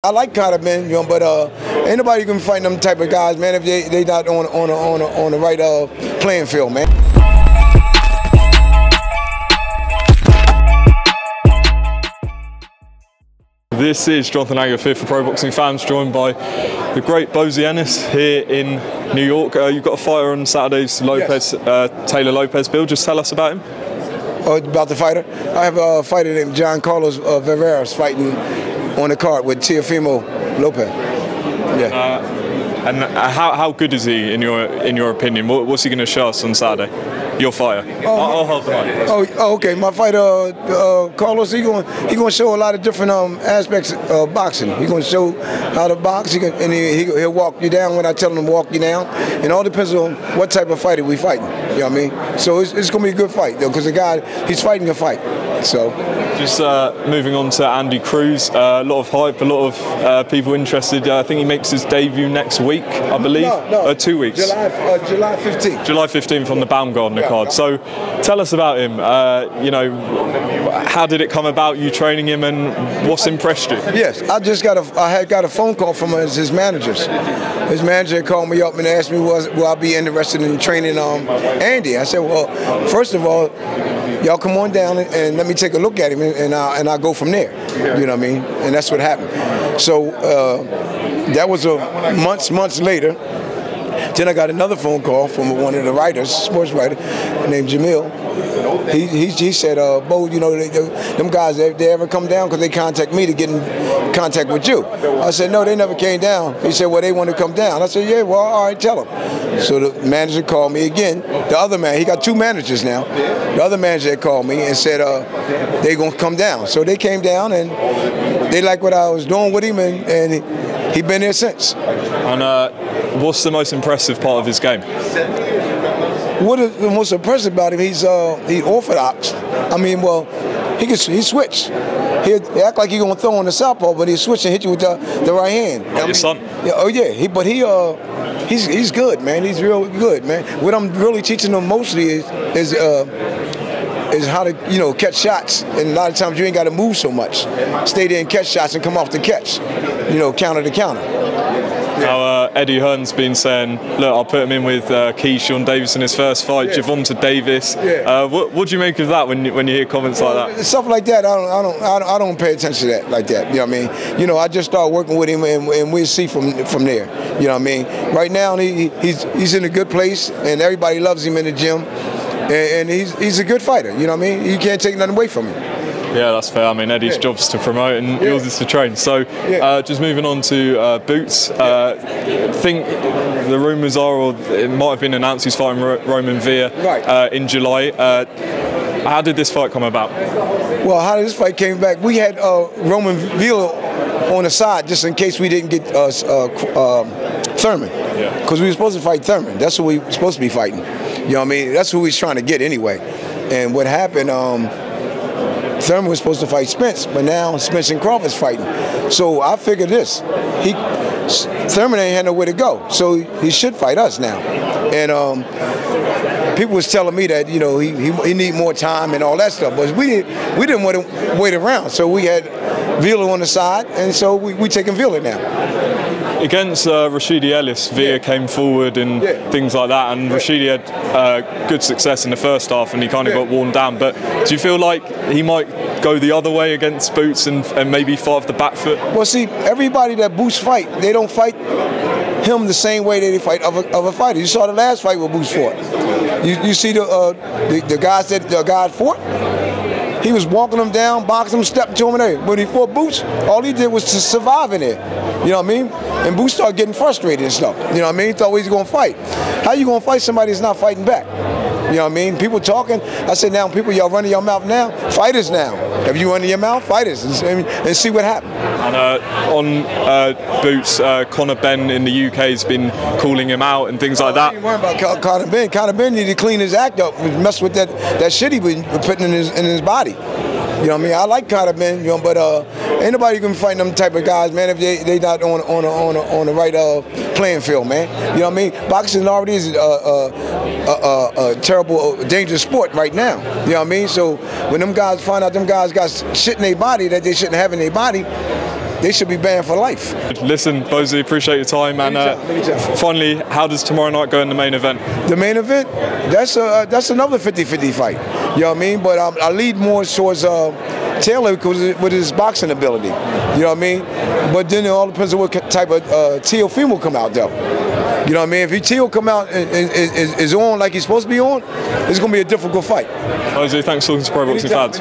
I like Conor Benn, you know, but ain't nobody can fight them type of guys, man, if they not on the right playing field, man. This is Jonathan Aguilar for Pro Boxing Fans, joined by the great Bozy Ennis here in New York. You've got a fighter on Saturday's Lopez, yes. Taylor Lopez. Bill, just tell us about him. About the fighter? I have a fighter named John Carlos Viveras fighting on the card with Teofimo Lopez. Yeah. And how good is he in your opinion? What's he going to show us on Saturday? Your fighter. I'll hold the mic. Oh, okay. My fighter, Carlos, he going to show a lot of different aspects of boxing. He's going to show how to box. He'll walk you down when I tell him to walk you down. And all depends on what type of fighter we fighting. You know what I mean? So it's going to be a good fight, though, because the guy, he's fighting a fight. So. Just moving on to Andy Cruz, a lot of hype, a lot of people interested. I think he makes his debut next week, I believe. No. 2 weeks. July 15th. July 15th on the Baumgartner card. So tell us about him. You know, how did it come about, you training him, and what's impressed you? Yes, I had got a phone call from his managers. His manager called me up and asked me will I be interested in training Andy. I said, well, first of all, y'all come on down and let me take a look at him, and I'll go from there. You know what I mean? And that's what happened. So that was months later. Then I got another phone call from one of the writers, sports writer, named Jamil. He said, Bo, you know, them guys, they ever come down because they contact me to get in contact with you. I said, no, they never came down. He said, well, they want to come down. I said, yeah, well, all right, tell them. So the manager called me again. The other man, he got two managers now. The other manager called me and said they going to come down. So they came down and they liked what I was doing with him, and he been there since. And what's the most impressive part of his game? What is the most impressive about him? He's orthodox. I mean, well, he switch. He act like he's gonna throw on the southpaw, but he switch and hit you with the right hand. Your son? Yeah, oh yeah. He's good, man. He's real good, man. What I'm really teaching him mostly is how to catch shots, and a lot of times you ain't got to move so much. Stay there and catch shots and come off the catch. Counter to counter. Now, Eddie Hearn's been saying, look, I'll put him in with Keyshawn Davis in his first fight, Gervonta Davis. Yeah. What do you make of that when you hear comments like that? Stuff like that, I don't pay attention to that like that. You know what I mean? I just started working with him, and we'll see from there. You know what I mean? Right now, he's in a good place, and everybody loves him in the gym, and he's a good fighter. You know what I mean? You can't take nothing away from him. Yeah, that's fair. I mean, Eddie's job's to promote and yours is to train. So, just moving on to Boots. I think the rumours are, or it might have been announced, he's fighting Roman Villa in July. How did this fight come about? Well, how did this fight came back? We had Roman Villa on the side just in case we didn't get Thurman. Because we were supposed to fight Thurman. That's who we were supposed to be fighting. You know what I mean? That's who he's trying to get anyway. And what happened, Thurman was supposed to fight Spence, but now Spence and Crawford's fighting. So I figured this. Thurman ain't had nowhere to go, so he should fight us now. And people was telling me that, he need more time and all that stuff, but we didn't want to wait around. So we had Villa on the side, and so we taking Villa now. Against Rashidi Ellis, Villa came forward and things like that, and Rashidi had good success in the first half, and he kind of got worn down. But do you feel like he might go the other way against Boots and maybe fight off the back foot? Well, see, everybody that Boots fight, they don't fight him the same way they fight other fighters. You saw the last fight where Boots fought. You see the guys that the guy fought? He was walking them down, boxing them, stepping to him and everything. When he fought Boots, all he did was to survive in there. You know what I mean? And Boots started getting frustrated and stuff. You know what I mean? He thought he was going to fight. How you going to fight somebody that's not fighting back? You know what I mean? People talking. I said, now people, y'all running your mouth now? Fighters now. If you run your mouth, fighters. And see what happens. And on Boots, Conor Benn in the UK has been calling him out and things like that. I ain't worried about Conor Benn. Conor Benn need to clean his act up and mess with that shit he been putting in his body. You know what I mean? I like Conor Benn, but ain't nobody can fight them type of guys, man, if they not on the right playing field, man. You know what I mean? Boxing already is a terrible, dangerous sport right now. You know what I mean? So when them guys find out them guys got shit in their body that they shouldn't have in their body, they should be banned for life. Listen, Bozy, appreciate your time. And finally, how does tomorrow night go in the main event? The main event, that's another 50-50 fight. You know what I mean? But I lead more towards Taylor because with his boxing ability. You know what I mean? But then it all depends on what type of Teofimo come out though. You know what I mean? If Teo come out and is on like he's supposed to be on, it's going to be a difficult fight. Bozy, thanks for talking to Pro Boxing Fans.